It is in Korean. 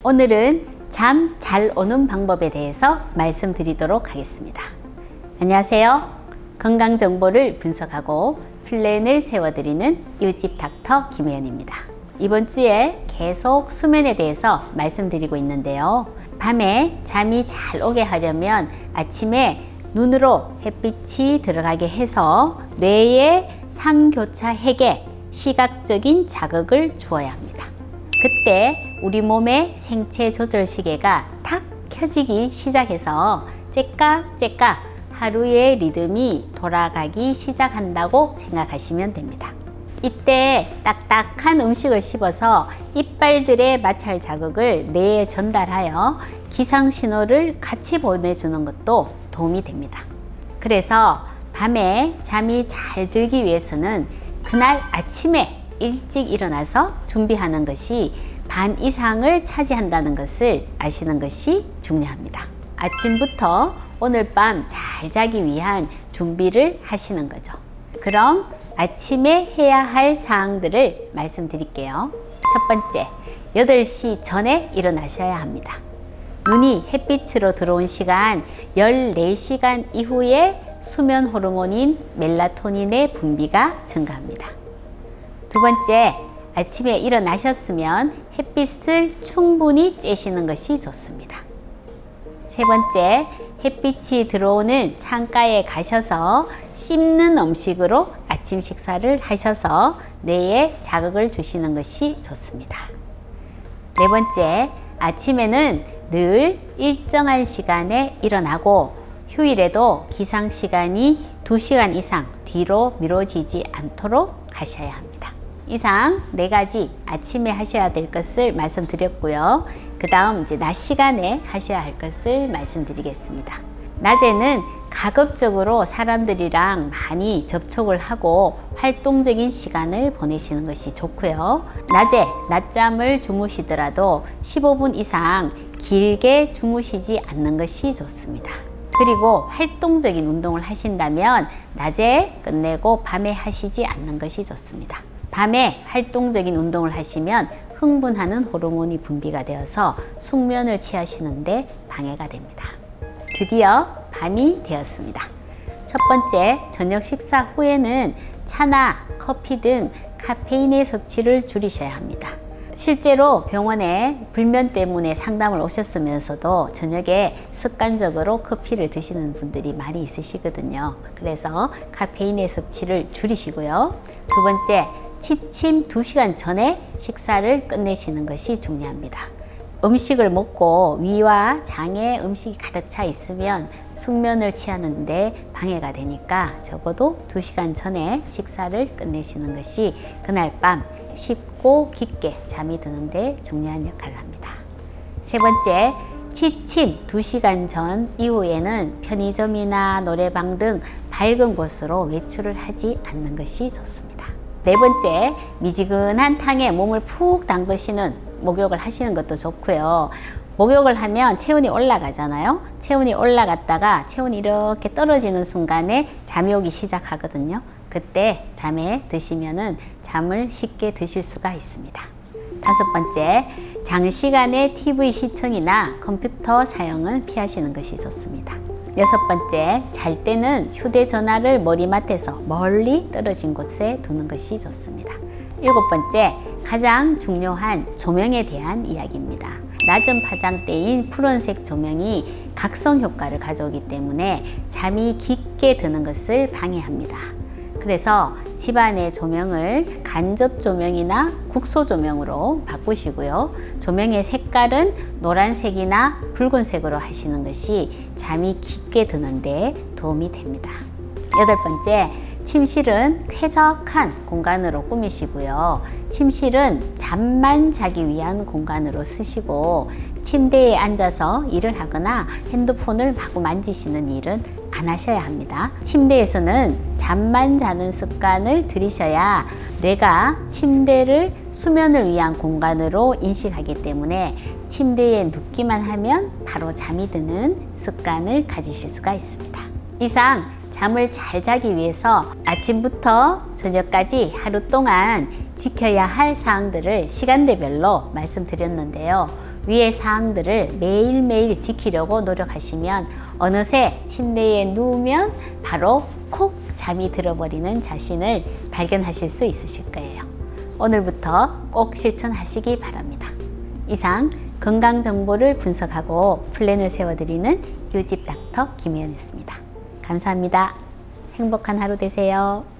오늘은 잠 잘 오는 방법에 대해서 말씀드리도록 하겠습니다. 안녕하세요. 건강 정보를 분석하고 플랜을 세워드리는 이웃집 닥터 김혜연입니다. 이번 주에 계속 수면에 대해서 말씀드리고 있는데요. 밤에 잠이 잘 오게 하려면 아침에 눈으로 햇빛이 들어가게 해서 뇌의 상교차핵에 시각적인 자극을 주어야 합니다. 그때 우리 몸의 생체 조절 시계가 탁 켜지기 시작해서 째깍째깍 하루의 리듬이 돌아가기 시작한다고 생각하시면 됩니다. 이때 딱딱한 음식을 씹어서 이빨들의 마찰 자극을 뇌에 전달하여 기상 신호를 같이 보내주는 것도 도움이 됩니다. 그래서 밤에 잠이 잘 들기 위해서는 그날 아침에 일찍 일어나서 준비하는 것이 반 이상을 차지한다는 것을 아시는 것이 중요합니다. 아침부터 오늘 밤 잘 자기 위한 준비를 하시는 거죠. 그럼 아침에 해야 할 사항들을 말씀드릴게요. 첫 번째, 8시 전에 일어나셔야 합니다. 눈이 햇빛으로 들어온 시간 14시간 이후에 수면 호르몬인 멜라토닌의 분비가 증가합니다. 두 번째, 아침에 일어나셨으면 햇빛을 충분히 쬐시는 것이 좋습니다. 세 번째, 햇빛이 들어오는 창가에 가셔서 씹는 음식으로 아침 식사를 하셔서 뇌에 자극을 주시는 것이 좋습니다. 네 번째, 아침에는 늘 일정한 시간에 일어나고 휴일에도 기상 시간이 2시간 이상 뒤로 미뤄지지 않도록 하셔야 합니다. 이상 4가지 아침에 하셔야 될 것을 말씀드렸고요. 그 다음 이제 낮 시간에 하셔야 할 것을 말씀드리겠습니다. 낮에는 가급적으로 사람들이랑 많이 접촉을 하고 활동적인 시간을 보내시는 것이 좋고요. 낮에 낮잠을 주무시더라도 15분 이상 길게 주무시지 않는 것이 좋습니다. 그리고 활동적인 운동을 하신다면 낮에 끝내고 밤에 하시지 않는 것이 좋습니다. 밤에 활동적인 운동을 하시면 흥분하는 호르몬이 분비가 되어서 숙면을 취하시는데 방해가 됩니다. 드디어 밤이 되었습니다. 첫 번째, 저녁 식사 후에는 차나 커피 등 카페인의 섭취를 줄이셔야 합니다. 실제로 병원에 불면 때문에 상담을 오셨으면서도 저녁에 습관적으로 커피를 드시는 분들이 많이 있으시거든요. 그래서 카페인의 섭취를 줄이시고요. 두 번째, 취침 2시간 전에 식사를 끝내시는 것이 중요합니다. 음식을 먹고 위와 장에 음식이 가득 차 있으면 숙면을 취하는데 방해가 되니까 적어도 2시간 전에 식사를 끝내시는 것이 그날 밤 쉽고 깊게 잠이 드는데 중요한 역할을 합니다. 세 번째, 취침 2시간 전 이후에는 편의점이나 노래방 등 밝은 곳으로 외출을 하지 않는 것이 좋습니다. 네 번째, 미지근한 탕에 몸을 푹 담그시는 목욕을 하시는 것도 좋고요. 목욕을 하면 체온이 올라가잖아요. 체온이 올라갔다가 체온이 이렇게 떨어지는 순간에 잠이 오기 시작하거든요. 그때 잠에 드시면은 잠을 쉽게 드실 수가 있습니다. 다섯 번째, 장시간의 TV 시청이나 컴퓨터 사용은 피하시는 것이 좋습니다. 여섯 번째, 잘 때는 휴대전화를 머리맡에서 멀리 떨어진 곳에 두는 것이 좋습니다. 일곱 번째, 가장 중요한 조명에 대한 이야기입니다. 낮은 파장대인 푸른색 조명이 각성 효과를 가져오기 때문에 잠이 깊게 드는 것을 방해합니다. 그래서 집안의 조명을 간접 조명이나 국소 조명으로 바꾸시고요. 조명의 색깔은 노란색이나 붉은색으로 하시는 것이 잠이 깊게 드는데 도움이 됩니다. 여덟 번째, 침실은 쾌적한 공간으로 꾸미시고요. 침실은 잠만 자기 위한 공간으로 쓰시고 침대에 앉아서 일을 하거나 핸드폰을 마구 만지시는 일은 안 하셔야 합니다. 침대에서는 잠만 자는 습관을 들이셔야 뇌가 침대를 수면을 위한 공간으로 인식하기 때문에 침대에 눕기만 하면 바로 잠이 드는 습관을 가지실 수가 있습니다. 이상 잠을 잘 자기 위해서 아침부터 저녁까지 하루 동안 지켜야 할 사항들을 시간대별로 말씀드렸는데요. 위의 사항들을 매일매일 지키려고 노력하시면 어느새 침대에 누우면 바로 콕 잠이 들어버리는 자신을 발견하실 수 있으실 거예요. 오늘부터 꼭 실천하시기 바랍니다. 이상 건강 정보를 분석하고 플랜을 세워드리는 이웃집 닥터 김혜연이었습니다. 감사합니다. 행복한 하루 되세요.